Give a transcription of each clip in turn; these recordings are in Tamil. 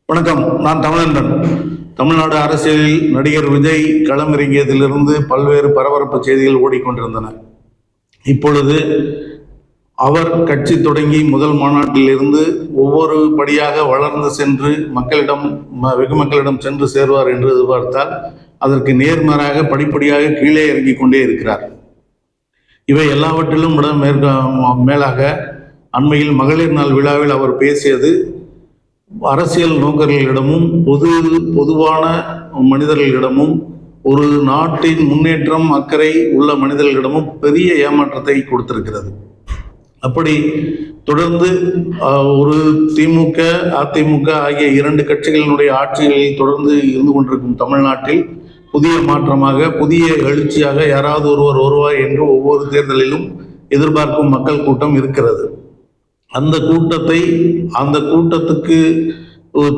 வணக்கம். நான் தமிழன்பன். தமிழ்நாடு அரசியலில் நடிகர் விஜய் களமிறங்கியதிலிருந்து பல்வேறு பரபரப்பு செய்திகள் ஓடிக்கொண்டிருந்தன. இப்பொழுது அவர் கட்சி தொடங்கி முதல் மாநாட்டிலிருந்து ஒவ்வொரு படியாக வளர்ந்து சென்று வெகு மக்களிடம் சென்று சேர்வார் என்று எதிர்பார்த்தால் அதற்கு நேர்மாறாக படிப்படியாக கீழே இறங்கிக் கொண்டே இருக்கிறார். இவை எல்லாவற்றிலும் மேலாக அண்மையில் மகளிர் நாள் விழாவில் அவர் பேசியது அரசியல் நோக்கர்களிடமும் பொதுவான மனிதர்களிடமும் ஒரு நாட்டின் முன்னேற்றம் அக்கறை உள்ள மனிதர்களிடமும் பெரிய ஏமாற்றத்தை கொடுத்திருக்கிறது. அப்படி தொடர்ந்து ஒரு திமுக அதிமுக ஆகிய இரண்டு கட்சிகளினுடைய ஆட்சிகளில் தொடர்ந்து இருந்து கொண்டிருக்கும் தமிழ்நாட்டில் புதிய மாற்றமாக புதிய எழுச்சியாக யாராவது ஒருவர் வருவார் என்று ஒவ்வொரு தேர்தலிலும் எதிர்பார்க்கும் மக்கள் கூட்டம் இருக்கிறது. அந்த கூட்டத்துக்கு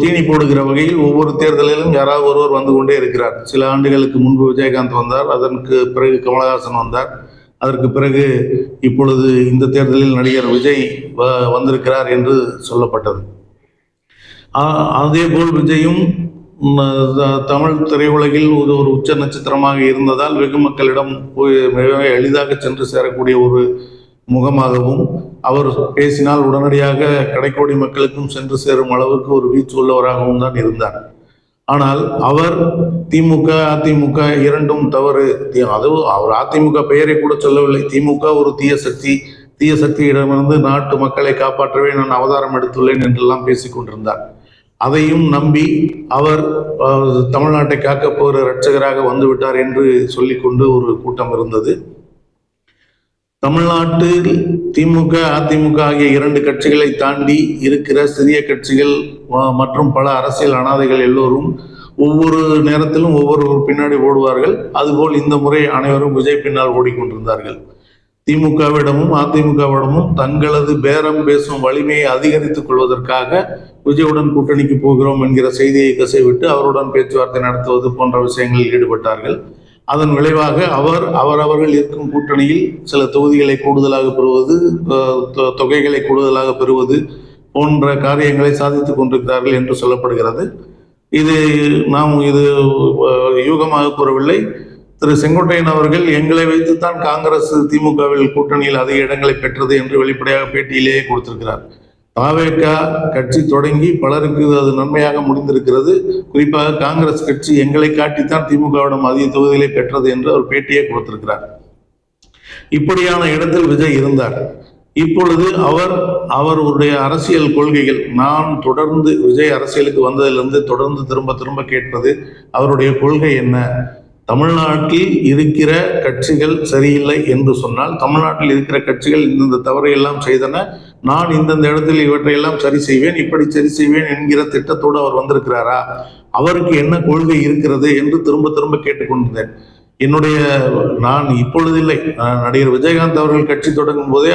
தீனி போடுகிற வகையில் ஒவ்வொரு தேர்தலிலும் யாராவது ஒருவர் வந்து கொண்டே இருக்கிறார். சில ஆண்டுகளுக்கு முன்பு விஜயகாந்த் வந்தார், அதற்கு பிறகு கமலஹாசன் வந்தார், அதற்கு பிறகு இப்பொழுது இந்த தேர்தலில் நடிகர் விஜய் வந்திருக்கிறார் என்று சொல்லப்பட்டது. அதேபோல் விஜயும் தமிழ் திரையுலகில் ஒரு உச்ச நட்சத்திரமாக இருந்ததால் வெகு மக்களிடம் மிக எளிதாக சென்று சேரக்கூடிய ஒரு முகமாகவும் அவர் பேசினால் உடனடியாக கடைக்கோடி மக்களுக்கும் சென்று சேரும் அளவுக்கு ஒரு வீச்சு உள்ளவராகவும் தான் இருந்தார். ஆனால் அவர் திமுக அதிமுக இரண்டும் தவறு. அதுவும் அவர் அதிமுக பெயரை கூட சொல்லவில்லை. திமுக ஒரு தீய சக்தியிடமிருந்து நாட்டு மக்களை காப்பாற்றவே நான் அவதாரம் எடுத்துள்ளேன் என்றெல்லாம் பேசிக் கொண்டிருந்தார். அதையும் நம்பி அவர் தமிழ்நாட்டை காக்கப் போகிற இரட்சகராக வந்துவிட்டார் என்று சொல்லிக்கொண்டு ஒரு கூட்டம் இருந்தது. தமிழ்நாட்டில் திமுக அதிமுக ஆகிய இரண்டு கட்சிகளை தாண்டி இருக்கிற சிறிய கட்சிகள் மற்றும் பல அரசியல் அனாதைகள் எல்லோரும் ஒவ்வொரு நேரத்திலும் ஒவ்வொரு பின்னாடி ஓடுவார்கள். அதுபோல் இந்த முறை அனைவரும் விஜய் பின்னால் ஓடிக்கொண்டிருந்தார்கள். திமுகவிடமும் அதிமுகவிடமும் தங்களது பேரம் பேசும் வலிமையை அதிகரித்துக் கொள்வதற்காக விஜயுடன் கூட்டணிக்கு போகிறோம் என்கிற செய்தியை கசைவிட்டு அவருடன் பேச்சுவார்த்தை நடத்துவது போன்ற விஷயங்களில் ஈடுபட்டார்கள். அதன் விளைவாக அவர்கள் இருக்கும் கூட்டணியில் சில தொகுதிகளை கூடுதலாக பெறுவது, தொகைகளை கூடுதலாக பெறுவது போன்ற காரியங்களை சாதித்துக் கொண்டிருக்கிறார்கள் என்று சொல்லப்படுகிறது. இது யூகமாக கூறவில்லை. திரு செங்கோட்டையன் அவர்கள் எங்களை வைத்துத்தான் காங்கிரஸ் திமுகவில் கூட்டணியில் அதிக இடங்களை பெற்றது என்று வெளிப்படையாக பேட்டியிலேயே கொடுத்திருக்கிறார். தாவேக கட்சி தொடங்கி பலருக்கு அது நன்மையாக முடிந்திருக்கிறது. குறிப்பாக காங்கிரஸ் கட்சி எங்களை காட்டித்தான் திமுகவிடம் அதிக தொகுதிகளை பெற்றது என்று அவர் பேட்டியே கொடுத்திருக்கிறார். இப்படியான இடத்தில் விஜய் இருந்தார். இப்பொழுது அவருடைய அரசியல் கொள்கைகள், நான் தொடர்ந்து விஜய் அரசியலுக்கு வந்ததிலிருந்து தொடர்ந்து திரும்ப கேட்பது அவருடைய கொள்கை என்ன. தமிழ்நாட்டில் இருக்கிற கட்சிகள் சரியில்லை என்று சொன்னால் தமிழ்நாட்டில் இருக்கிற கட்சிகள் இந்த தவறையெல்லாம் செய்தன, நான் இந்தந்த இடத்தில் இவற்றையெல்லாம் சரி செய்வேன், இப்படி சரி செய்வேன் என்கிற திட்டத்தோடு அவர் வந்திருக்கிறாரா, அவருக்கு என்ன கொள்கை இருக்கிறது என்று திரும்ப கேட்டுக்கொண்டிருந்தேன். நான் இப்பொழுதில்லை, நடிகர் விஜயகாந்த் அவர்கள் கட்சி தொடங்கும் போதே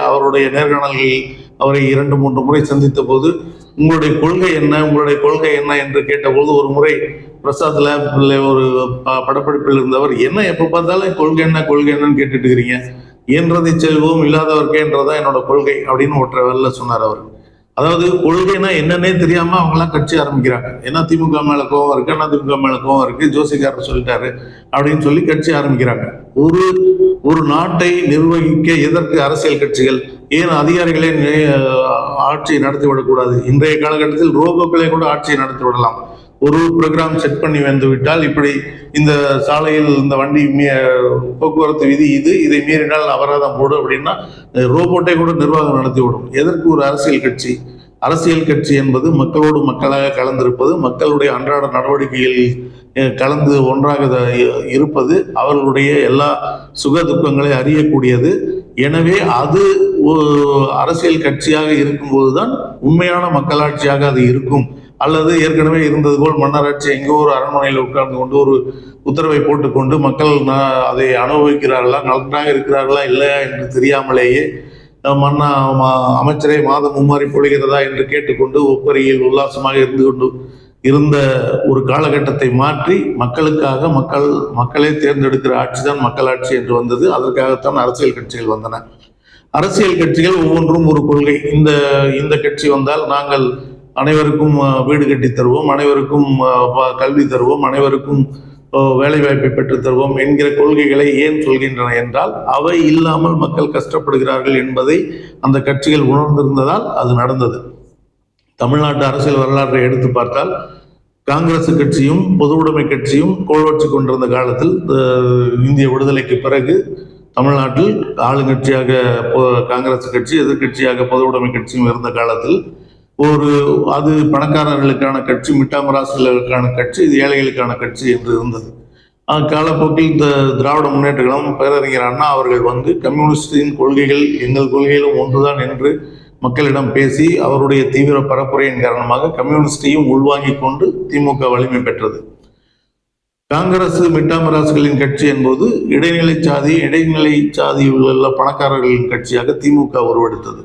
அவருடைய நேர்காணல்களில் அவரை 2-3 முறை சந்தித்த போது உங்களுடைய கொள்கை என்ன என்று கேட்டபோது ஒரு முறை பிரசாத் லேப்ல ஒரு படப்பிடிப்பில் இருந்தவர், என்ன எப்ப பார்த்தாலும் கொள்கை என்னன்னு கேட்டுட்டு இருக்கிறீங்க, என்றதை செல்வோம் இல்லாதவர்க்கே என்றதான் என்னோட கொள்கை அப்படின்னு ஒற்றை சொன்னார் அவர். அதாவது கொள்கைனா என்னன்னே தெரியாம அவங்களாம் கட்சி ஆரம்பிக்கிறாங்க. ஏன்னா திமுக மேல கோவம் இருக்கு, அதிமுக மேல கோவம் இருக்கு, ஜோசிகாரர் சொல்லிட்டாரு அப்படின்னு சொல்லி கட்சி ஆரம்பிக்கிறாங்க. ஒரு நாட்டை நிர்வகிக்க எதற்கு அரசியல் கட்சிகள், ஏன் அதிகாரிகளே ஆட்சியை நடத்தி விடக்கூடாது? இன்றைய காலகட்டத்தில் ரோபோக்களை கூட ஆட்சியை நடத்தி விடலாம். ஒரு ப்ரோக்ராம் செட் பண்ணி வந்து விட்டால், இப்படி இந்த சாலையில் இந்த வண்டி போக்குவரத்து விதி இதை மீறினால் அபராதம் போடும் அப்படின்னா ரோபோட்டை கூட நிர்வாகம் நடத்தி விடும். எதற்கு ஒரு அரசியல் கட்சி? அரசியல் கட்சி என்பது மக்களோடு மக்களாக கலந்திருப்பது, மக்களுடைய அன்றாட நடவடிக்கைகளில் கலந்து ஒன்றாக இருப்பது, அவர்களுடைய எல்லா சுக துக்கங்களை அறியக்கூடியது. எனவே அது அரசியல் கட்சியாக இருக்கும்போதுதான் உண்மையான மக்களாட்சியாக அது இருக்கும். அல்லது ஏற்கனவே இருந்தது போல் மன்னராட்சி எங்கோ ஒரு அரண்மனையில் உட்கார்ந்து கொண்டு ஒரு உத்தரவை போட்டுக்கொண்டு மக்கள் அதை அனுபவிக்கிறார்களா, நன்றாக இருக்கிறார்களா இல்லையா என்று தெரியாமலேயே அமைச்சரை மாதம் மும்மாறி பொழிகிறதா என்று கேட்டுக்கொண்டு ஒப்பரியில் உல்லாசமாக இருந்து கொண்டு இருந்த ஒரு காலகட்டத்தை மாற்றி மக்களுக்காக மக்களே தேர்ந்தெடுக்கிற ஆட்சி தான் மக்களாட்சி என்று வந்தது. அதற்காகத்தான் அரசியல் கட்சிகள் வந்தன. அரசியல் கட்சிகள் ஒவ்வொன்றும் ஒரு கொள்கை. இந்த கட்சி வந்தால் நாங்கள் அனைவருக்கும் வீடு கட்டி தருவோம், அனைவருக்கும் கல்வி தருவோம், அனைவருக்கும் வேலைவாய்ப்பை பெற்றுத் தருவோம் என்கிற கொள்கைகளை ஏன் சொல்கின்றன என்றால் அவை இல்லாமல் மக்கள் கஷ்டப்படுகிறார்கள் என்பதை அந்த கட்சிகள் உணர்ந்திருந்ததால் அது நடந்தது. தமிழ்நாட்டு அரசியல் வரலாற்றை எடுத்து பார்த்தால் காங்கிரஸ் கட்சியும் பொது உடைமை கட்சியும் கோல்வச்சு கொண்டிருந்த காலத்தில் இந்திய விடுதலைக்கு பிறகு தமிழ்நாட்டில் ஆளுங்கட்சியாக காங்கிரஸ் கட்சி, எதிர்கட்சியாக பொது உடைமை கட்சியும் இருந்த காலத்தில் அது பணக்காரர்களுக்கான கட்சி, மிட்டாமராசுகளுக்கான கட்சி, இது ஏழைகளுக்கான கட்சி என்று இருந்தது. காலப்போக்கில் திராவிட முன்னேற்ற கழகம், பேரறிஞர் அண்ணா அவர்கள் கம்யூனிஸ்டின் கொள்கைகள் எங்கள் கொள்கைகளும் ஒன்றுதான் என்று மக்களிடம் பேசி அவருடைய தீவிர பரப்புரையின் காரணமாக கம்யூனிஸ்டையும் உள்வாங்கிக் கொண்டு திமுக வலிமை பெற்றது. காங்கிரஸ் மிட்டாமராசுகளின் கட்சி என்பது இடைநிலை சாதியில் உள்ள பணக்காரர்களின் கட்சியாக திமுக உருவெடுத்தது.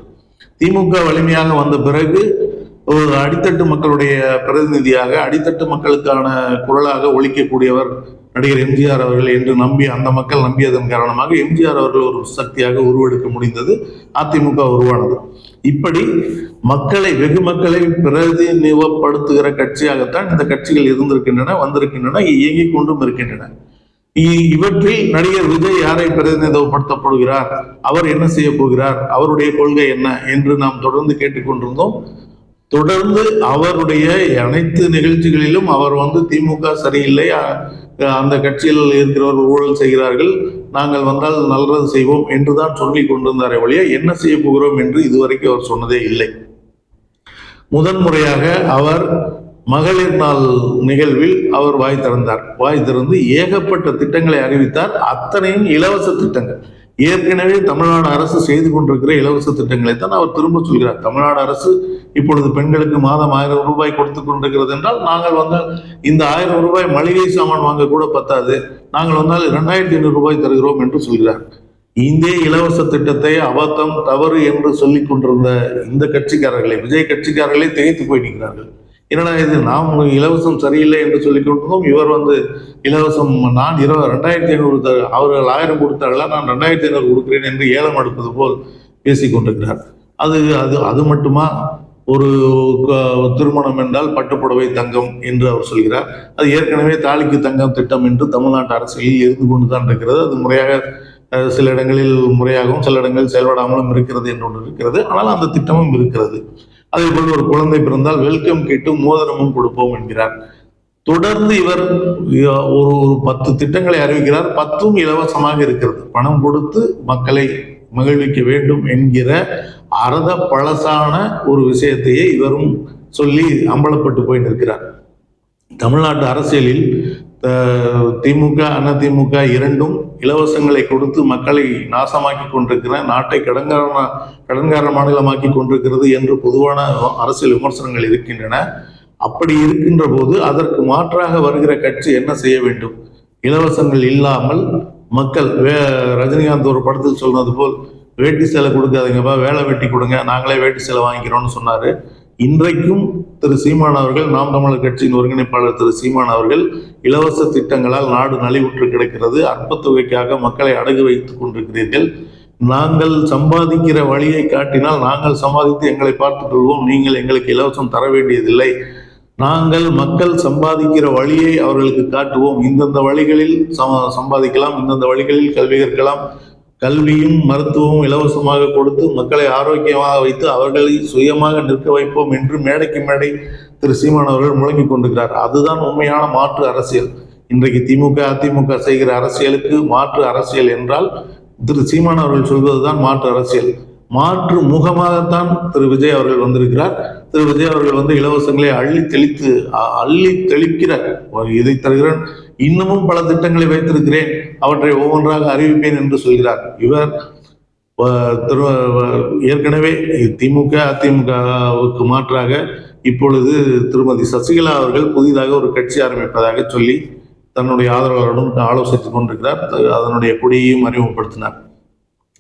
திமுக வலிமையாக வந்த பிறகு ஒரு அடித்தட்டு மக்களுடைய பிரதிநிதியாக, அடித்தட்டு மக்களுக்கான குரலாக ஒலிக்கக்கூடியவர் நடிகர் எம்ஜிஆர் அவர்கள் என்று அந்த மக்கள் நம்பியதன் காரணமாக எம்ஜிஆர் அவர்கள் ஒரு சக்தியாக உருவெடுக்க முடிந்தது. அதிமுக உருவானது. இப்படி வெகு மக்களை பிரதிநிதித்துவப்படுத்துகிற கட்சியாகத்தான் இந்த கட்சிகள் இருந்திருக்கின்றன, வந்திருக்கின்றன, இயங்கிக் கொண்டும் இருக்கின்றன. இவற்றில் நடிகர் விஜய் யாரை பிரதிநிதித்துவப்படுத்தப்படுகிறார், அவர் என்ன செய்ய போகிறார், அவருடைய கொள்கை என்ன என்று நாம் தொடர்ந்து கேட்டுக்கொண்டிருந்தோம். தொடர்ந்து அவருடைய அனைத்து நிகழ்ச்சிகளிலும் அவர் திமுக சரியில்லை, அந்த கட்சியில் இருக்கிறவர்கள் ஊழல் செய்கிறார்கள், நாங்கள் வந்தால் நல்லது செய்வோம் என்றுதான் சொல்லிக் கொண்டிருந்தாரே ஒழிய என்ன செய்ய போகிறோம் என்று இதுவரைக்கும் அவர் சொன்னதே இல்லை. முதன்முறையாக அவர் மகளிர் நாள் நிகழ்வில் அவர் வாய் திறந்து ஏகப்பட்ட திட்டங்களை அறிவித்தார். அத்தனையும் இலவச திட்டங்கள். ஏற்கனவே தமிழ்நாடு அரசு செய்து கொண்டிருக்கிற இலவச திட்டங்களை தான் அவர் திரும்ப சொல்கிறார். தமிழ்நாடு அரசு இப்பொழுது பெண்களுக்கு மாதம் 1000 ரூபாய் கொடுத்து கொண்டிருக்கிறது என்றால் நாங்கள் இந்த 1000 ரூபாய் மளிகை சாமான் வாங்க கூட பத்தாது, நாங்கள் 2500 ரூபாய் தருகிறோம் என்று சொல்கிறார். இந்த இலவச திட்டத்தை அபத்தம், தவறு என்று சொல்லிக் கொண்டிருந்த இந்த கட்சிக்காரர்களை, விஜய் கட்சிக்காரர்களே திகைத்து போய் நிற்கிறார்கள். என்னடா இது, நாம் இலவசம் சரியில்லை என்று சொல்லிக் கொண்டிருந்தோம், இவர் இலவசம் நான் 2500 அவர்கள் 1000 கொடுத்தார்களா, நான் 2500 கொடுக்கிறேன் என்று ஏலம் எடுப்பது போல் பேசிக் கொண்டிருக்கிறார். அது மட்டுமா, ஒரு திருமணம் என்றால் பட்டுப்புடவை தங்கம் என்று அவர் சொல்கிறார். அது ஏற்கனவே தாலிக்கு தங்கம் திட்டம் என்று தமிழ்நாட்டு அரசியலில் இருந்து கொண்டுதான் இருக்கிறது. அது முறையாக சில இடங்களில் முறையாகவும் சில இடங்களில் செயல்படாமலும் இருக்கிறது என்று ஒன்று இருக்கிறது. ஆனால் அந்த திட்டமும் இருக்கிறது. அதே போல் ஒரு குழந்தை பிறந்தால் வெல்கம் கிட்டு மோதிரமும் கொடுப்போம் என்கிறார். தொடர்ந்து இவர் ஒரு 10 திட்டங்களை அறிவிக்கிறார். 10ம் இலவசமாக இருக்கிறது. பணம் கொடுத்து மக்களை மகிழ்விக்க வேண்டும் என்கிற அறத பழசான ஒரு விஷயத்தையே இவரும் சொல்லி அம்பலப்பட்டு போய் நிற்கிறார். தமிழ்நாட்டு அரசியலில் திமுக, அதிமுக இரண்டும் இலவசங்களை கொடுத்து மக்களை நாசமாக்கி கொண்டிருக்கிற, நாட்டை கடன்கார மாநிலமாக்கி கொண்டிருக்கிறது என்று பொதுவான அரசியல் விமர்சனங்கள் இருக்கின்றன. அப்படி இருக்கின்ற போது அதற்கு மாற்றாக வருகிற கட்சி என்ன செய்ய வேண்டும்? இலவசங்கள் இல்லாமல் மக்கள் ரஜினிகாந்த் ஒரு படத்தில் சொன்னது போல் வேட்டி சேலை கொடுக்காதீங்கப்பா, வேலை வெட்டி கொடுங்க, நாங்களே வேட்டி சேலை வாங்கிக்கிறோம்னு சொன்னாரு. இன்றைக்கும் திரு சீமான் அவர்கள், நாம் தமிழர் கட்சியின் ஒருங்கிணைப்பாளர் திரு சீமான் அவர்கள், இலவச திட்டங்களால் நாடு நலிவுற்று கிடக்கிறது, அற்பத்தொகைக்காக மக்களை அடகு வைத்துக் கொண்டிருக்கிறீர்கள், நாங்கள் சம்பாதிக்கிற வழியை காட்டினால் நாங்கள் சம்பாதித்து எங்களை பார்த்துக் கொள்வோம், நீங்கள் எங்களுக்கு இலவசம் தர வேண்டியதில்லை, நாங்கள் மக்கள் சம்பாதிக்கிற வழியை அவர்களுக்கு காட்டுவோம், இந்தந்த வழிகளில் சம்பாதிக்கலாம், இந்தந்த வழிகளில் கல்வி கற்கலாம், கல்வியும் மருத்துவமும் இலவசமாக கொடுத்து மக்களை ஆரோக்கியமாக வைத்து அவர்களை சுயமாக நிற்க வைப்போம் என்று மேடைக்கு மேடை திரு சீமான் அவர்கள் முழங்கிக் கொண்டிருக்கிறார். அதுதான் உண்மையான மாற்று அரசியல். இன்றைக்கு திமுக, அதிமுக செய்கிற அரசியலுக்கு மாற்று அரசியல் என்றால் திரு சீமான் அவர்கள் சொல்வதுதான் மாற்று அரசியல். மாற்று முகமாகத்தான் திரு விஜய் அவர்கள் வந்திருக்கிறார். திரு விஜய் அவர்கள் இலவசங்களை அள்ளி தெளிக்கிறார். இதை தருகிறேன், இன்னமும் பல திட்டங்களை வைத்திருக்கிறேன், அவற்றை ஒவ்வொன்றாக அறிவிப்பேன் என்று சொல்கிறார். இவர் ஏற்கனவே திமுக, அதிமுகவுக்கு மாற்றாக இப்பொழுது திருமதி சசிகலா அவர்கள் புதிதாக ஒரு கட்சி ஆரம்பிப்பதாக சொல்லி தன்னுடைய ஆதரவாளருடன் ஆலோசித்துக் கொண்டிருக்கிறார். அதனுடைய கொடியையும் அறிமுகப்படுத்தினார்.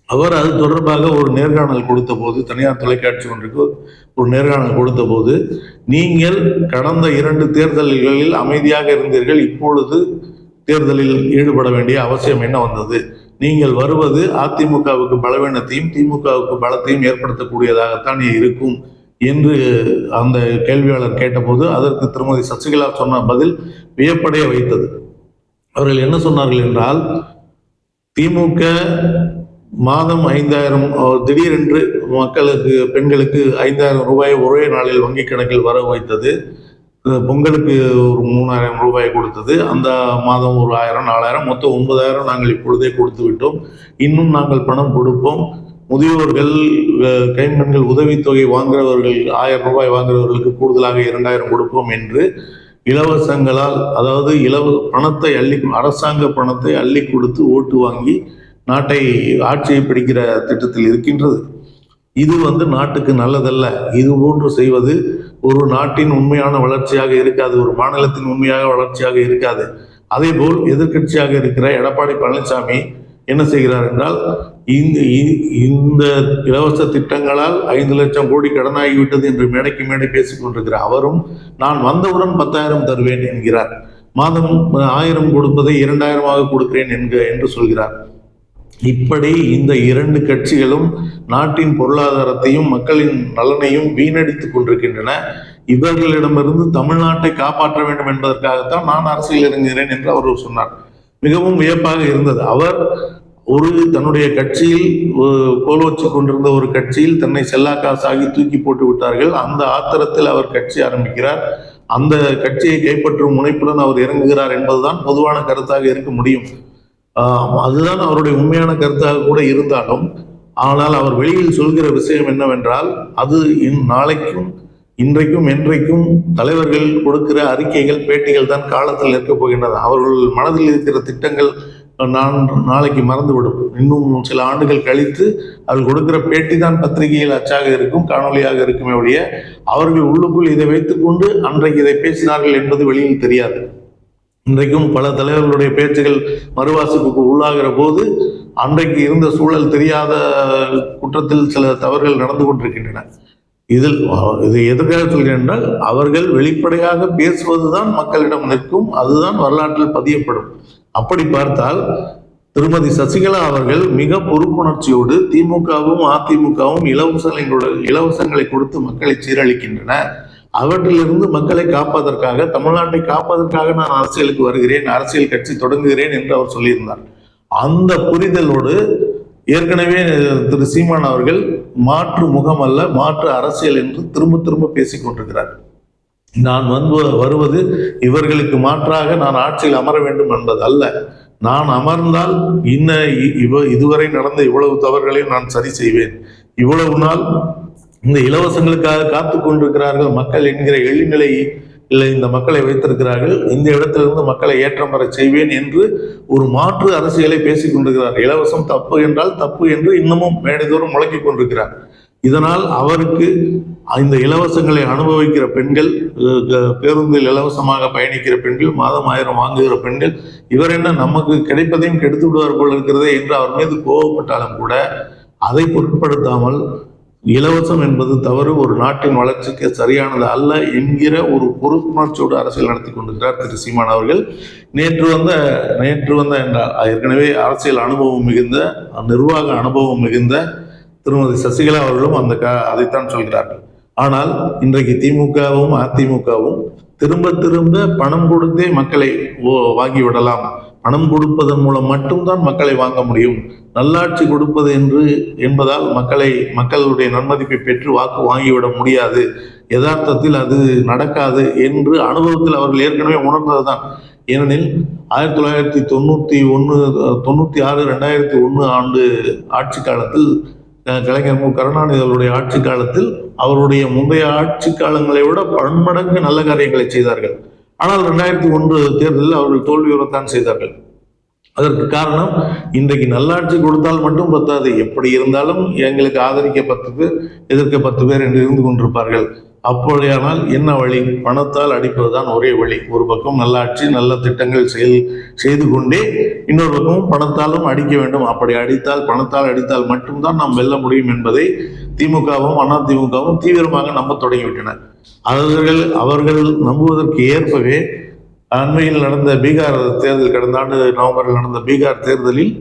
அவர் அது தொடர்பாக ஒரு நேர்காணல் கொடுத்த போது, தனியார் தொலைக்காட்சி ஒன்றுக்கு ஒரு நேர்காணல் கொடுத்த போது, நீங்கள் கடந்த 2 தேர்தல்களில் அமைதியாக இருந்தீர்கள், இப்பொழுது தேர்தலில் ஈடுபட வேண்டிய அவசியம் என்ன வந்தது? நீங்கள் வருவது அதிமுகவுக்கு பலவீனத்தையும் திமுகவுக்கு பலத்தையும் ஏற்படுத்தக்கூடியதாகத்தான் இருக்கும் என்று அந்த கேள்வியாளர் கேட்டபோது அதற்கு திருமதி சசிகலா சொன்ன பதில் வியப்படைய வைத்தது. அவர்கள் என்ன சொன்னார்கள் என்றால், திமுக மாதம் 5000 திடீரென்று மக்களுக்கு, பெண்களுக்கு 5000 ரூபாய் ஒரே நாளில் வங்கி கணக்கில் வர வைத்தது. பொங்கலுக்கு ஒரு 3000 ரூபாய் கொடுத்தது. அந்த மாதம் ஒரு 1000, 4000, மொத்தம் 9000 நாங்கள் இப்பொழுதே கொடுத்து விட்டோம். இன்னும் நாங்கள் பணம் கொடுப்போம். முதியோர்கள், கைம்பெண்கள் உதவித்தொகை வாங்குறவர்கள், 1000 ரூபாய் வாங்குறவர்களுக்கு கூடுதலாக 2000 கொடுப்போம் என்று இலவசங்களால், அதாவது பணத்தை அரசாங்க பணத்தை அள்ளி கொடுத்து ஓட்டு வாங்கி நாட்டை, ஆட்சியை பிடிக்கிற திட்டத்தில் இருக்கின்றது. இது நாட்டுக்கு நல்லதல்ல. இது போன்று செய்வது ஒரு நாட்டின் உண்மையான வளர்ச்சியாக இருக்காது, ஒரு மாநிலத்தின் உண்மையாக வளர்ச்சியாக இருக்காது. அதே போல் எதிர்க்கட்சியாக இருக்கிற எடப்பாடி பழனிசாமி என்ன செய்கிறார் என்றால், இந்த இலவச திட்டங்களால் 5 லட்சம் கோடி கடனாகிவிட்டது என்று மேடைக்கு மேடை பேசிக் கொண்டிருக்கிறார். அவரும் நான் வந்தவுடன் 10,000 தருவேன் என்கிறார். மாதம் 1000 கொடுப்பதை 2000 கொடுக்கிறேன் என்று சொல்கிறார். இப்படி இந்த 2 கட்சிகளும் நாட்டின் பொருளாதாரத்தையும் மக்களின் நலனையும் வீணடித்துக் கொண்டிருக்கின்றன. இவர்களிடமிருந்து தமிழ்நாட்டை காப்பாற்ற வேண்டும் என்பதற்காகத்தான் நான் அரசியல் இறங்குகிறேன் என்று அவர் சொன்னார். மிகவும் வியப்பாக இருந்தது. அவர் தன்னுடைய கட்சியில் கோல் வச்சு கொண்டிருந்த ஒரு கட்சியில் தன்னை செல்லாக்காசாகி தூக்கி போட்டு விட்டார்கள். அந்த ஆத்திரத்தில் அவர் கட்சி ஆரம்பிக்கிறார். அந்த கட்சியை கைப்பற்றும் முனைப்புடன் அவர் இறங்குகிறார் என்பதுதான் பொதுவான கருத்தாக இருக்க முடியும். அதுதான் அவருடைய உண்மையான கருத்தாக கூட இருந்தாலும், ஆனால் அவர் வெளியில் சொல்கிற விஷயம் என்னவென்றால், அது நாளைக்கும், இன்றைக்கும், என்றைக்கும் தலைவர்கள் கொடுக்கிற அறிக்கைகள், பேட்டிகள் தான் காலத்தில் நிற்கப் போகின்றது. அவர்கள் மனதில் இருக்கிற திட்டங்கள் நாளைக்கு மறந்துவிடும். இன்னும் சில ஆண்டுகள் கழித்து அவர்கள் கொடுக்கிற பேட்டி தான் பத்திரிகையில் அச்சாக இருக்கும், காணொலியாக இருக்குமே ஒழிய, அவர்கள் உள்ளுக்குள் இதை வைத்துக்கொண்டு அன்றைக்கு இதை பேசினார்கள் என்பது வெளியில் தெரியாது. இன்றைக்கும் பல தலைவர்களுடைய பேச்சுகள் மறுவாசிப்புக்கு உள்ளாகிற போது அன்றைக்கு இருந்த சூழல் தெரியாத குற்றத்தில் சில தவறுகள் நடந்து கொண்டிருக்கின்றன. இது எதற்காக சொல்கிறேன் என்றால், அவர்கள் வெளிப்படையாக பேசுவதுதான் மக்களிடம் நிற்கும், அதுதான் வரலாற்றில் பதியப்படும். அப்படி பார்த்தால் திருமதி சசிகலா அவர்கள் மிக பொறுப்புணர்ச்சியோடு திமுகவும் அதிமுகவும் இலவசங்களை கொடுத்து மக்களை சீரழிக்கின்றன. அவற்றிலிருந்து மக்களை காப்பதற்காக, தமிழ்நாட்டை காப்பதற்காக நான் அரசியலுக்கு வருகிறேன், அரசியல் கட்சி தொடங்குகிறேன் என்று அவர் சொல்லியிருந்தார். அந்த புரிதலோடு ஏற்கனவே திரு சீமான் அவர்கள் மாற்று முகம் அல்ல, மாற்று அரசியல் என்று திரும்ப திரும்ப பேசிக் கொண்டிருக்கிறார். நான் வருவது இவர்களுக்கு மாற்றாக நான் ஆட்சியில் அமர வேண்டும் என்பது அல்ல. நான் அமர்ந்தால் இதுவரை நடந்த இவ்வளவு தவறுகளையும் நான் சரி செய்வேன். இவ்வளவு நாள் இந்த இலவசங்களுக்காக காத்து கொண்டிருக்கிறார்கள் மக்கள் என்கிற எளிநிலை இந்த மக்களை வைத்திருக்கிறார்கள். இந்த இடத்திலிருந்து மக்களை ஏற்றம் பெற செய்வேன் என்று ஒரு மாற்று அரசியலை பேசிக் கொண்டிருக்கிறார். இலவசம் தப்பு என்றால் தப்பு என்று இன்னமும் மேடைதோறும் முழக்கிக் கொண்டிருக்கிறார். இதனால் அவருக்கு இந்த இலவசங்களை அனுபவிக்கிற பெண்கள், பேருந்தில் இலவசமாக பயணிக்கிற பெண்கள், மாதம் 1000 வாங்குகிற பெண்கள், இவர் என்ன நமக்கு கிடைப்பதையும் கெடுத்து விடுவார் போல் இருக்கிறதே என்று அவர் மீது கோபப்பட்டாலும் கூட அதை பொருட்படுத்தாமல், இலவசம் என்பது தவறு, ஒரு நாட்டின் வளர்ச்சிக்கு சரியானது அல்ல என்கிற ஒரு பொறுப்புணர்ச்சியோடு அரசியல் நடத்தி கொண்டிருக்கிறார் திரு சீமான் அவர்கள். நேற்று வந்த என்றால் ஏற்கனவே அரசியல் அனுபவம் மிகுந்த, நிர்வாக அனுபவம் மிகுந்த திருமதி சசிகலா அவர்களும் அதைத்தான் சொல்கிறார்கள். ஆனால் இன்றைக்கு திமுகவும் அதிமுகவும் திரும்ப திரும்ப பணம் கொடுத்தே மக்களை வாங்கிவிடலாம், பணம் கொடுப்பதன் மூலம் மட்டும்தான் மக்களை வாங்க முடியும், நல்லாட்சி கொடுப்பது என்பதால் மக்களுடைய நன்மதிப்பை பெற்று வாக்கு வாங்கிவிட முடியாது, யதார்த்தத்தில் அது நடக்காது என்று அனுபவத்தில் அவர்கள் ஏற்கனவே உணர்ந்ததுதான். ஏனெனில் 1996, 2001 ஆண்டு ஆட்சி காலத்தில் கலைஞர் மு. கருணாநிதி அவருடைய ஆட்சி காலத்தில் அவருடைய முந்தைய ஆட்சி காலங்களை விட பன்மடங்கு நல்ல காரியங்களை செய்தார்கள். ஆனால் 2001 தேர்தலில் அவர்கள் தோல்வியுறத்தான் செய்தார்கள். அதற்கு காரணம், இன்றைக்கு நல்லாட்சி கொடுத்தால் மட்டும் பத்தாது, எப்படி இருந்தாலும் எங்களுக்கு ஆதரிக்க 10 பேர், எதிர்க்க 10 பேர் என்று இருந்து கொண்டிருப்பார்கள். அப்படியானால் என்ன வழி? பணத்தால் அடிப்பதுதான் ஒரே வழி. ஒரு பக்கம் நல்லாட்சி, நல்ல திட்டங்கள் செய்து கொண்டே இன்னொரு பக்கமும் பணத்தாலும் அடிக்க வேண்டும். அப்படி பணத்தால் அடித்தால் மட்டும்தான் நாம் வெல்ல முடியும் என்பதை திமுகவும் அதிமுகவும் தீவிரமாக நம்ப தொடங்கிவிட்டன. அவர்கள் நம்புவதற்கு ஏற்பவே அண்மையில் நடந்த பீகார் தேர்தல், கடந்த ஆண்டு நவம்பரில் நடந்த பீகார் தேர்தலில்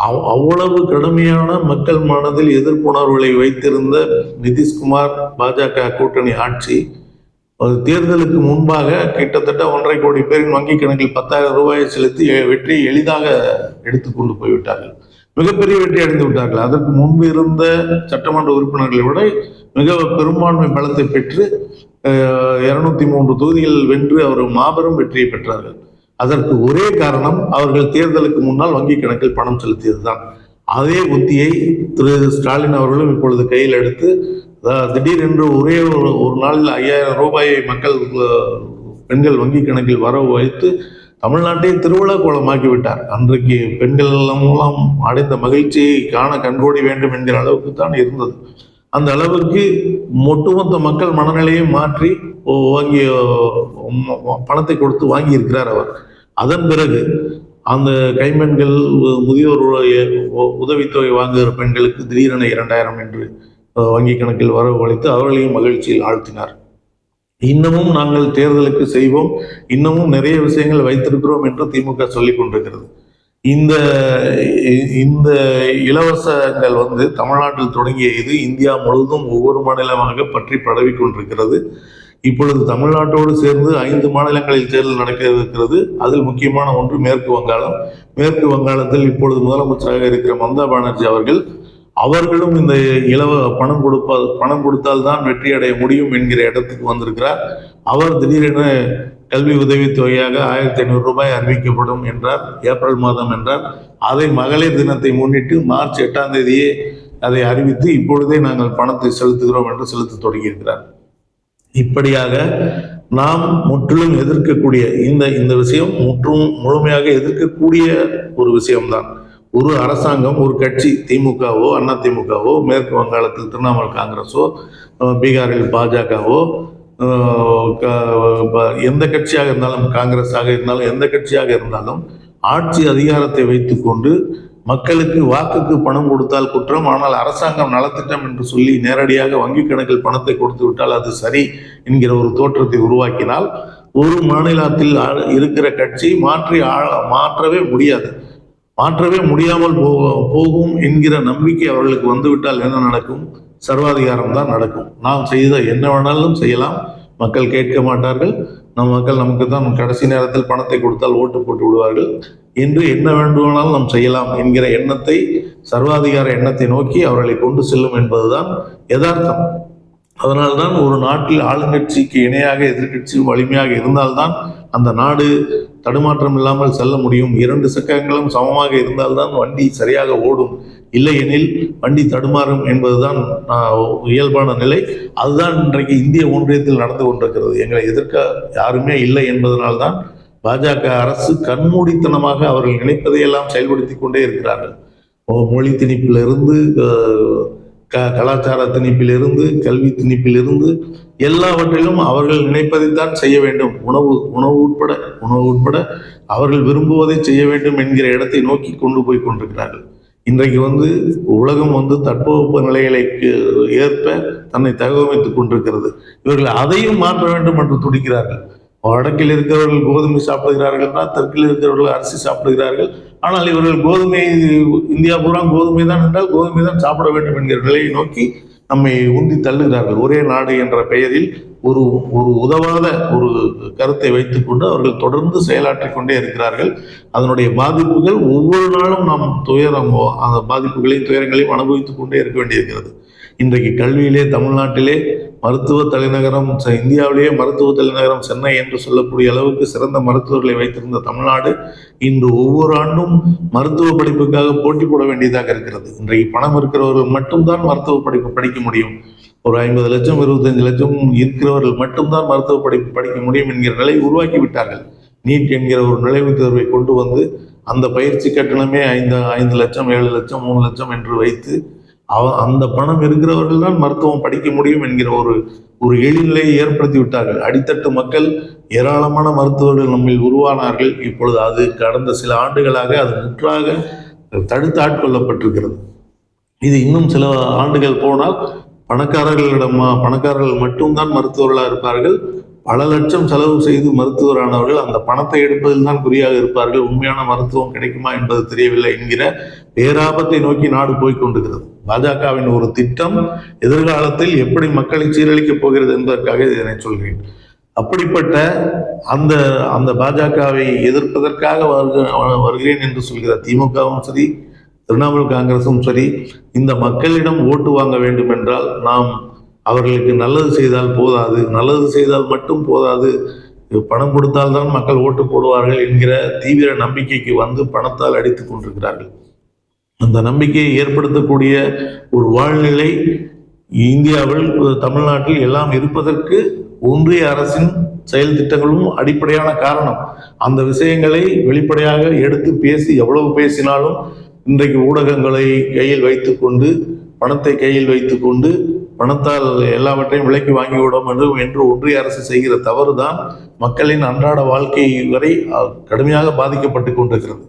அவ்வளவு கடுமையான மக்கள் மனதில் எதிர்ப்புணர்வுகளை வைத்திருந்த நிதிஷ்குமார் பாஜக கூட்டணி ஆட்சி தேர்தலுக்கு முன்பாக கிட்டத்தட்ட 1.5 கோடி பேரின் வங்கி கணக்கில் 10,000 ரூபாயை செலுத்தி வெற்றியை எளிதாக எடுத்துக்கொண்டு போய்விட்டார்கள். மிகப்பெரிய வெற்றி அடைந்து விட்டார்கள். அதற்கு முன்பு இருந்த சட்டமன்ற உறுப்பினர்களை விட மிக பெரும்பான்மை பலத்தை பெற்று 203 தொகுதிகள் வென்று அவர் மாபெரும் வெற்றியை பெற்றார்கள். அதற்கு ஒரே காரணம் அவர்கள் தேர்தலுக்கு முன்னால் வங்கி கணக்கில் பணம் செலுத்தியதுதான். அதே புத்தியை திரு ஸ்டாலின் அவர்களும் இப்பொழுது கையில் எடுத்து திடீரென்று ஒரே ஒரு நாளில் 5,000 ரூபாயை பெண்கள் வங்கி கணக்கில் வரவு வைத்து தமிழ்நாட்டை திருவிழா கோலமாக்கி விட்டார். அன்றைக்கு பெண்கள் எல்லாம் அடைந்த மகிழ்ச்சியை காண கண்கோடி வேண்டும் என்கிற அளவுக்கு தான் இருந்தது. அந்த அளவுக்கு ஒட்டுமொத்த மக்கள் மனநிலையை மாற்றி வாங்கிய பணத்தை கொடுத்து வாங்கி இருக்கிறார் அவர். அதன் பிறகு அந்த கைம்பெண்கள் முதியோர் உதவித்தொகை வாங்குகிற பெண்களுக்கு திடீரென 2,000 என்று வங்கி கணக்கில் வரவழைத்து அவர்களையும் மகிழ்ச்சியில் ஆழ்த்தினார். இன்னமும் நாங்கள் தேர்தலுக்கு செய்வோம், இன்னமும் நிறைய விஷயங்கள் வைத்திருக்கிறோம் என்று திமுக சொல்லிக் கொண்டிருக்கிறது. இந்த இலவசங்கள் தமிழ்நாட்டில் தொடங்கிய இது இந்தியா முழுவதும் ஒவ்வொரு மாநிலமாக பற்றி பரவி கொண்டிருக்கிறது. இப்பொழுது தமிழ்நாட்டோடு சேர்ந்து 5 மாநிலங்களில் தேர்தல் நடக்க இருக்கிறது. அதில் முக்கியமான ஒன்று மேற்கு வங்காளம். மேற்கு வங்காளத்தில் இப்பொழுது முதலமைச்சராக இருக்கிற மம்தா பானர்ஜி அவர்களும் இந்த பணம் கொடுத்தால் தான் வெற்றி அடைய முடியும் என்கிற இடத்துக்கு வந்திருக்கிறார். அவர் திடீரென கல்வி உதவித்தொகையாக 1,500 ரூபாய் அறிவிக்கப்படும் என்றார். ஏப்ரல் மாதம் என்றார். அதை மகளிர் தினத்தை முன்னிட்டு மார்ச் 8ஆம் தேதியே அதை அறிவித்து இப்பொழுதே நாங்கள் பணத்தை செலுத்துகிறோம் என்று செலுத்த தொடங்கியிருக்கிறார். இப்படியாக நாம் முற்றிலும் எதிர்க்கக்கூடிய இந்த விஷயம் முழுமையாக எதிர்க்கக்கூடிய ஒரு விஷயம்தான். ஒரு அரசாங்கம், ஒரு கட்சி, திமுகவோ அதிமுகவோ, மேற்கு வங்காளத்தில் திரிணாமுல் காங்கிரஸோ, பீகாரில் பாஜகவோ, எந்த கட்சியாக இருந்தாலும், காங்கிரஸாக இருந்தாலும், எந்த கட்சியாக இருந்தாலும் ஆட்சி அதிகாரத்தை வைத்துக்கொண்டு மக்களுக்கு வாக்குக்கு பணம் கொடுத்தால் குற்றம், ஆனால் அரசாங்கம் நலத்திட்டம் என்று சொல்லி நேரடியாக வங்கி கணக்கில் பணத்தை கொடுத்து விட்டால் அது சரி என்கிற ஒரு தோற்றத்தை உருவாக்கினால் ஒரு மாநிலத்தில் இருக்கிற கட்சி மாற்றவே முடியாது, மாற்றவே முடியாமல் போகும் என்கிற நம்பிக்கை அவர்களுக்கு வந்துவிட்டால் என்ன நடக்கும்? சர்வாதிகாரம் தான் நடக்கும். நாம் செய்த என்ன வேணாலும் செய்யலாம், மக்கள் கேட்க மாட்டார்கள். மக்கள் நமக்கு தான் கடைசி நேரத்தில் பணத்தை கொடுத்தால் ஓட்டு போட்டு விடுவார்கள் என்று என்ன வேண்டுமானாலும் நாம் செய்யலாம் என்கிற எண்ணத்தை, சர்வாதிகார எண்ணத்தை நோக்கி அவர்களை கொண்டு செல்லும் என்பதுதான் யதார்த்தம். அதனால்தான் ஒரு நாட்டில் ஆளுங்கட்சிக்கு இணையாக எதிர்கட்சியும் வலிமையாக இருந்தால்தான் அந்த நாடு தடுமாற்றம் இல்லாமல் செல்ல முடியும். 2 சக்கரங்களும் சமமாக இருந்தால்தான் வண்டி சரியாக ஓடும், இல்லையெனில் வண்டி தடுமாறும் என்பதுதான் இயல்பான நிலை. அதுதான் இன்றைக்கு இந்திய ஒன்றியத்தில் நடந்து கொண்டிருக்கிறது. எங்களை எதிர்க்க யாருமே இல்லை என்பதனால்தான் பாஜக அரசு கண்மூடித்தனமாக அவர்கள் நினைப்பதையெல்லாம் செயல்படுத்தி கொண்டே இருக்கிறார்கள். மொழி திணிப்பிலிருந்து, கலாச்சார திணிப்பிலிருந்து, கல்வி திணிப்பிலிருந்து எல்லாவற்றிலும் அவர்கள் நினைப்பதைத்தான் செய்ய வேண்டும். உணவு உட்பட அவர்கள் விரும்புவதை செய்ய வேண்டும் என்கிற இடத்தை நோக்கி கொண்டு போய் கொண்டிருக்கிறார்கள். இன்றைக்கு உலகம் தட்பவெப்ப நிலைகளுக்கு ஏற்ப தன்னை தகவமைத்துக் கொண்டிருக்கிறது. இவர்கள் அதையும் மாற்ற வேண்டும் என்று துடிக்கிறார்கள். வடக்கில் இருக்கிறவர்கள் கோதுமை சாப்பிடுகிறார்கள்னா தெற்கில் இருக்கிறவர்கள் அரிசி சாப்பிடுகிறார்கள். ஆனால் இவர்கள் கோதுமை, இந்தியா பூரா கோதுமை தான் என்றால் கோதுமை தான் சாப்பிட வேண்டும் என்கிற நிலையை நோக்கி நம்மை உந்தி தள்ளுகிறார்கள். ஒரே நாடு என்ற பெயரில் ஒரு உதவாத ஒரு கருத்தை வைத்துக்கொண்டு அவர்கள் தொடர்ந்து செயலாற்றிக் கொண்டே இருக்கிறார்கள். அதனுடைய பாதிப்புகள் ஒவ்வொரு நாளும் நாம் அந்த பாதிப்புகளையும் துயரங்களையும் அனுபவித்துக் கொண்டே இருக்க வேண்டியிருக்கிறது. இன்றைக்கு கல்வியிலே தமிழ்நாட்டிலே மருத்துவ தலைநகரம், இந்தியாவிலேயே மருத்துவ தலைநகரம் சென்னை என்று சொல்லக்கூடிய அளவுக்கு சிறந்த மருத்துவர்களை வைத்திருந்த தமிழ்நாடு இன்று ஒவ்வொரு ஆண்டும் மருத்துவ படிப்புக்காக போட்டி போட வேண்டியதாக இருக்கிறது. இன்றைக்கு பணம் இருக்கிறவர்கள் மட்டும்தான் மருத்துவ படிப்பு படிக்க முடியும். ஒரு 50 லட்சம் 25 லட்சம் இருக்கிறவர்கள் மட்டும்தான் மருத்துவ படிப்பு படிக்க முடியும் என்கிற நிலை உருவாக்கி விட்டார்கள். நீட் என்கிற ஒரு நுழைவுத் தேர்வை கொண்டு அந்த பயிற்சி கட்டணமே 5 லட்சம் 7 லட்சம் 3 லட்சம் என்று வைத்து அந்த பணம் இருக்கிறவர்கள் தான் மருத்துவம் படிக்க முடியும் என்கிற ஒரு எளிநிலையை ஏற்படுத்தி விட்டார்கள். அடித்தட்டு மக்கள், ஏராளமான மருத்துவர்கள் நம்மில் உருவானார்கள். இப்பொழுது அது கடந்த சில ஆண்டுகளாக அது முற்றாக தடுத்து ஆட்கொள்ளப்பட்டிருக்கிறது. இது இன்னும் சில ஆண்டுகள் போனால் பணக்காரர்கள் மட்டும்தான் மருத்துவர்களாக இருப்பார்கள். பல லட்சம் செலவு செய்து மருத்துவரானவர்கள் அந்த பணத்தை எடுப்பதில் தான் குறியாக இருப்பார்கள். உண்மையான மருத்துவம் கிடைக்குமா என்பது தெரியவில்லை என்கிற பேராபத்தை நோக்கி நாடு போய்கொண்டிருக்கிறது. பாஜகவின் ஒரு திட்டம் எதிர்காலத்தில் எப்படி மக்களை சீரழிக்கப் போகிறது என்பதற்காக இதனை சொல்கிறேன். அப்படிப்பட்ட அந்த அந்த பாஜகவை எதிர்ப்பதற்காக வருகிறேன் என்று சொல்கிற திமுகவும் சரி, திரிணாமுல் காங்கிரசும் சரி, இந்த மக்களிடம் ஓட்டு வாங்க வேண்டும் என்றால் நாம் அவர்களுக்கு நல்லது செய்தால் போதாது, நல்லது செய்தால் மட்டும் போதாது, பணம் கொடுத்தால்தான் மக்கள் ஓட்டு போடுவார்கள் என்கிற தீவிர நம்பிக்கைக்கு வந்து பணத்தால் அடித்துக் கொண்டிருக்கிறார்கள். அந்த நம்பிக்கையை ஏற்படுத்தக்கூடிய ஒரு வாழ்நிலை இந்தியாவில், தமிழ்நாட்டில் எல்லாம் இருப்பதற்கு ஒன்றிய அரசின் செயல் திட்டங்களும் அடிப்படையான காரணம். அந்த விஷயங்களை வெளிப்படையாக எடுத்து பேசி, எவ்வளவு பேசினாலும் இன்றைக்கு ஊடகங்களை கையில் வைத்துக்கொண்டு, பணத்தை கையில் வைத்துக்கொண்டு, பணத்தால் எல்லாவற்றையும் விலைக்கு வாங்கிவிட வேண்டும் என்று ஒன்றிய அரசு செய்கிற தவறுதான் மக்களின் அன்றாட வாழ்க்கை வரை கடுமையாக பாதிக்கப்பட்டு கொண்டிருக்கிறது.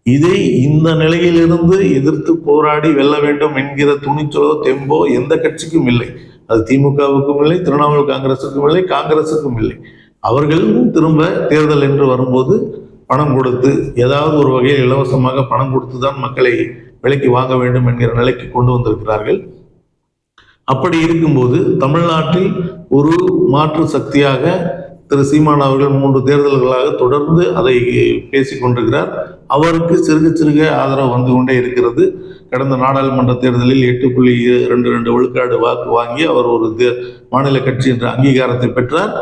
இதை இந்த நிலையிலிருந்து எதிர்த்து போராடி வெல்ல வேண்டும் என்கிற துணிச்சலோ தெம்போ எந்த கட்சிக்கும் இல்லை. அது திமுகவுக்கும் இல்லை, திரிணாமுல் காங்கிரசுக்கும் இல்லை, காங்கிரசுக்கும் இல்லை. அவர்களும் திரும்ப தேர்தல் என்று வரும்போது பணம் கொடுத்து, ஏதாவது ஒரு வகையில் இலவசமாக பணம் கொடுத்து தான் மக்களை விலைக்கு வாங்க வேண்டும் என்கிற நிலைக்கு கொண்டு வந்திருக்கிறார்கள். அப்படி இருக்கும்போது தமிழ்நாட்டில் ஒரு மாற்று சக்தியாக திரு சீமான் அவர்கள் 3 தேர்தல்களாக தொடர்ந்து அதை பேசிக்கொண்டிருக்கிறார். அவருக்கு சிறுக சிறுக ஆதரவு வந்து கொண்டே இருக்கிறது. கடந்த நாடாளுமன்ற தேர்தலில் 8.22 விழுக்காடு வாக்கு வாங்கி அவர் ஒரு மாநில கட்சி என்ற அங்கீகாரத்தை பெற்றார்.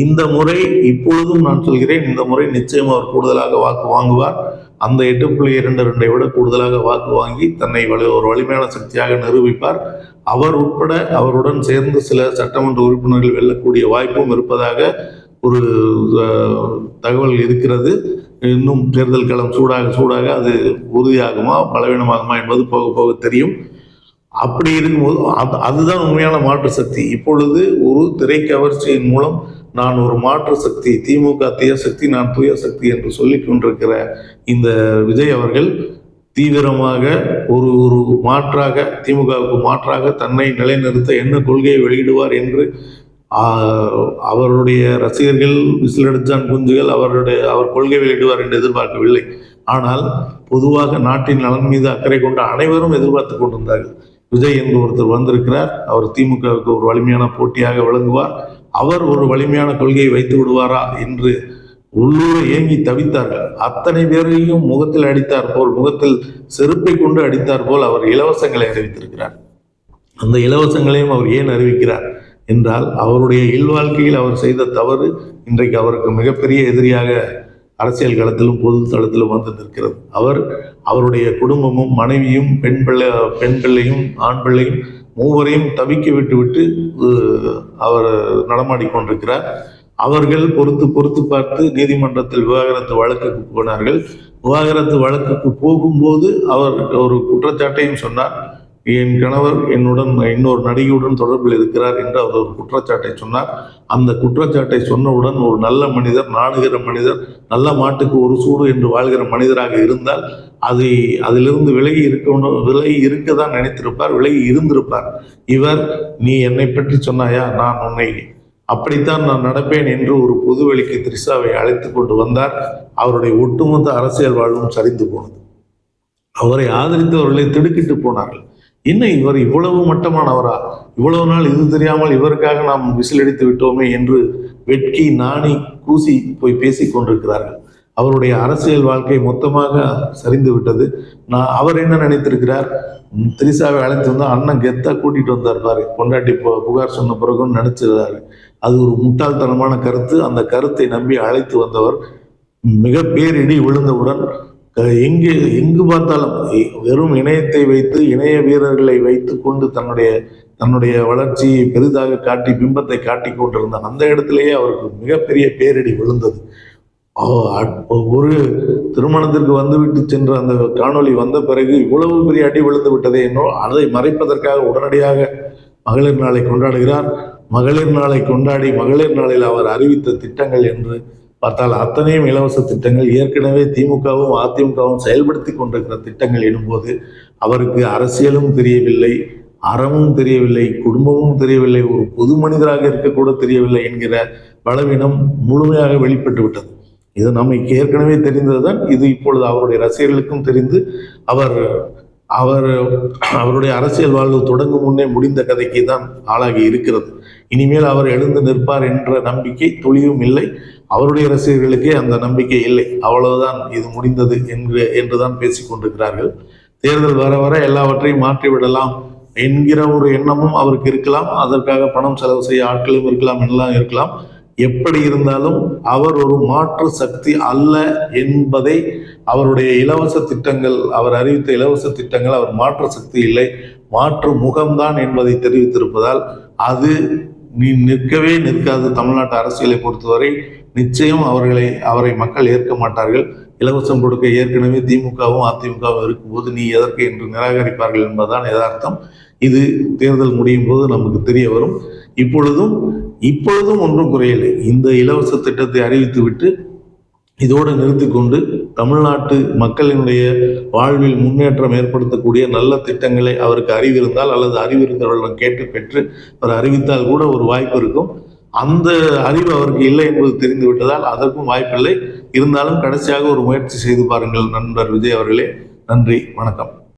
இந்த முறை, இப்பொழுதும் நான் சொல்கிறேன், இந்த முறை நிச்சயம் அவர் கூடுதலாக வாக்கு வாங்குவார். அந்த 8.22 விட கூடுதலாக வாக்கு வாங்கி தன்னை ஒரு வலிமையான சக்தியாக நிரூபிப்பார். அவர் உட்பட அவருடன் சேர்ந்து சில சட்டமன்ற உறுப்பினர்கள் வெல்லக்கூடிய வாய்ப்பும் இருப்பதாக ஒரு தகவல் இருக்கிறது. இன்னும் தேர்தல் களம் சூடாக அது உறுதியாகுமா பலவீனமாகுமா என்பது போக போக தெரியும். அப்படி இருக்கும்போது அதுதான் உண்மையான மாற்று சக்தி. இப்பொழுது ஒரு திரைக்கவர்ச்சியின் மூலம் நான் ஒரு மாற்று சக்தி, திமுக தீய சக்தி, நான் தூய சக்தி என்று சொல்லிக் கொண்டிருக்கிற இந்த விஜய் அவர்கள் தீவிரமாக ஒரு மாற்றாக, திமுகவுக்கு மாற்றாக தன்னை நிலைநிறுத்த என்ன கொள்கையை வெளியிடுவார் என்று அவருடைய ரசிகர்கள், விசிலடிச்சான் குஞ்சுகள் அவர் கொள்கை வெளியிடுவார் என்று எதிர்பார்க்கவில்லை. ஆனால் பொதுவாக நாட்டின் நலன் மீது அக்கறை கொண்ட அனைவரும் எதிர்பார்த்து கொண்டிருந்தார்கள். விஜய் என்று ஒருத்தர் வந்திருக்கிறார், அவர் திமுகவுக்கு ஒரு வலிமையான போட்டியாக விளங்குவார், அவர் ஒரு வலிமையான கொள்கையை வைத்து விடுவாரா என்று உள்ளூர ஏங்கி தவித்தார்கள். அத்தனை பேரையும் முகத்தில் அடித்தார் போல், முகத்தில் செருப்பை கொண்டு அடித்தார் போல் அவர் இலவசங்களை அறிவித்திருக்கிறார். அந்த இலவசங்களையும் அவர் ஏன் அறிவிக்கிறார் என்றால், அவருடைய இல்வாழ்க்கையில் அவர் செய்த தவறு இன்றைக்கு அவருக்கு மிகப்பெரிய எதிரியாக அரசியல் களத்திலும் பொது தளத்திலும் வந்து நிற்கிறது. அவருடைய குடும்பமும் மனைவியும் பெண் பிள்ளையும் ஆண் பிள்ளையும் மூவரையும் தவிக்க விட்டு அவர் நடமாடிக்கொண்டிருக்கிறார். அவர்கள் பொறுத்து பார்த்து நீதிமன்றத்தில் விவாகரத்து வழக்குக்கு போனார்கள். விவாகரத்து வழக்குக்கு போகும்போது அவர் ஒரு குற்றச்சாட்டையும் சொன்னார். என் கணவர் என்னுடன் இன்னொரு நடிகையுடன் தொடர்பில் இருக்கிறார் என்று அவர் ஒரு குற்றச்சாட்டை சொன்னார். அந்த குற்றச்சாட்டை சொன்னவுடன் ஒரு நல்ல மனிதர், நாடுகிற மனிதர், நல்ல மாட்டுக்கு ஒரு சூடு என்று வாழ்கிற மனிதராக இருந்தால் அதிலிருந்து விலகி இருக்க தான் நினைத்திருப்பார், விலகி இருந்திருப்பார். இவர், நீ என்னை பற்றி சொன்னாயா, நான் உன்னை அப்படித்தான் நான் நடப்பேன் என்று ஒரு பொதுவெளிக்கு த்ரிஷாவை அழைத்து கொண்டு வந்தார். அவருடைய ஒட்டுமொத்த அரசியல் வாழ்வும் சரிந்து போனது. அவரை ஆதரித்தவர்களை திடுக்கிட்டு போனார்கள். என்ன இவர் இவ்வளவு மட்டமானவரா, இவ்வளவு நாள் இது தெரியாமல் இவருக்காக நாம் விசிலடித்து விட்டோமே என்று வெட்கி நாணி கூசி போய் பேசி கொண்டிருக்கிறார்கள். அவருடைய அரசியல் வாழ்க்கை மொத்தமாக சரிந்து விட்டது. அவர் என்ன நினைத்திருக்கிறார், த்ரிஷாவை அழைத்து வந்தால் அண்ணன் கெத்தா கூட்டிட்டு வந்தார் பாரு, பொண்டாட்டி புகார் சொன்ன பிறகுன்னு நினைச்சிருந்தாரு. அது ஒரு முட்டாள்தனமான கருத்து. அந்த கருத்தை நம்பி அழைத்து வந்தவர் மிக பேரிடி விழுந்தவுடன் எங்கு பார்த்தாலும் வெறும் இணையத்தை வைத்து, இணைய வீரர்களை வைத்து கொண்டு தன்னுடைய வளர்ச்சியை பெரிதாக காட்டி, பிம்பத்தை காட்டி கொண்டிருந்த அந்த இடத்திலேயே அவருக்கு மிகப்பெரிய பேரிடி விழுந்தது. ஒரு திருமணத்திற்கு வந்துவிட்டு சென்ற அந்த காணொளி வந்த பிறகு இவ்வளவு பெரிய அடி விழுந்து விட்டதே என்னோ, அதை மறைப்பதற்காக உடனடியாக மகளிர் நாளை கொண்டாடுகிறார். மகளிர் நாளை கொண்டாடி மகளிர் நாளில் அவர் அறிவித்த திட்டங்கள் என்று பார்த்தால் அத்தனையும் இலவச திட்டங்கள். ஏற்கனவே திமுகவும் அதிமுகவும் செயல்படுத்தி கொண்டிருக்கிற திட்டங்கள் எனும்போது அவருக்கு அரசியலும் தெரியவில்லை, அறமும் தெரியவில்லை, குடும்பமும் தெரியவில்லை, ஒரு பொது மனிதராக இருக்கக்கூட தெரியவில்லை என்கிற பலவீனம் முழுமையாக வெளிப்பட்டு விட்டது. இது நமக்கு ஏற்கனவே தெரிந்ததுதான். இது இப்பொழுது அவருடைய ரசிகர்களுக்கும் தெரிந்து அவர் அவர் அவருடைய அரசியல் வாழ்வு தொடங்கும் முன்னே முடிந்த கதைக்கு தான் ஆளாகி இருக்கிறது. இனிமேல் அவர் எழுந்து நிற்பார் என்ற நம்பிக்கை துளியும் இல்லை. அவருடைய ரசிகர்களுக்கே அந்த நம்பிக்கை இல்லை. அவ்வளவுதான், இது முடிந்தது என்றுதான் பேசிக் கொண்டிருக்கிறார்கள். தேர்தல் வர வர எல்லாவற்றையும் மாற்றிவிடலாம் என்கிற ஒரு எண்ணமும் அவருக்கு இருக்கலாம். அதற்காக பணம் செலவு செய்ய ஆட்களும் இருக்கலாம், எல்லாம் இருக்கலாம். எப்படி இருந்தாலும் அவர் ஒரு மாற்று சக்தி அல்ல என்பதை அவருடைய இலவச திட்டங்கள், அவர் அறிவித்த இலவச திட்டங்கள் அவர் மாற்று சக்தி இல்லை, மாற்று முகம்தான் என்பதை தெரிவித்திருப்பதால் அது நிற்கவே நிற்காது. தமிழ்நாட்டு அரசியலை பொறுத்தவரை நிச்சயம் அவரை மக்கள் ஏற்க மாட்டார்கள். இலவசம் கொடுக்க ஏற்கனவே திமுகவும் அதிமுகவும் இருக்கும்போது நீ எதற்கு என்று நிராகரிப்பார்கள் என்பதுதான் யதார்த்தம். இது தேர்தல் முடியும் போது நமக்கு தெரிய வரும். இப்பொழுதும் ஒன்றும் குறையலை. இந்த இலவச திட்டத்தை அறிவித்துவிட்டு இதோடு நிறுத்தி கொண்டு தமிழ்நாட்டு மக்களினுடைய வாழ்வில் முன்னேற்றம் ஏற்படுத்தக்கூடிய நல்ல திட்டங்களை அவருக்கு அறிவிருந்தால், அல்லது அறிவிருந்தவர்களிடம் கேட்டு பெற்று அவர் அறிவித்தால் கூட ஒரு வாய்ப்பு இருக்கும். அந்த அறிவு அவருக்கு இல்லை என்பது தெரிந்து விட்டதால் அதற்கும் வாய்ப்பில்லை. இருந்தாலும் கடைசியாக ஒரு முயற்சி செய்து பாருங்கள் நண்பர் விஜய் அவர்களே. நன்றி, வணக்கம்.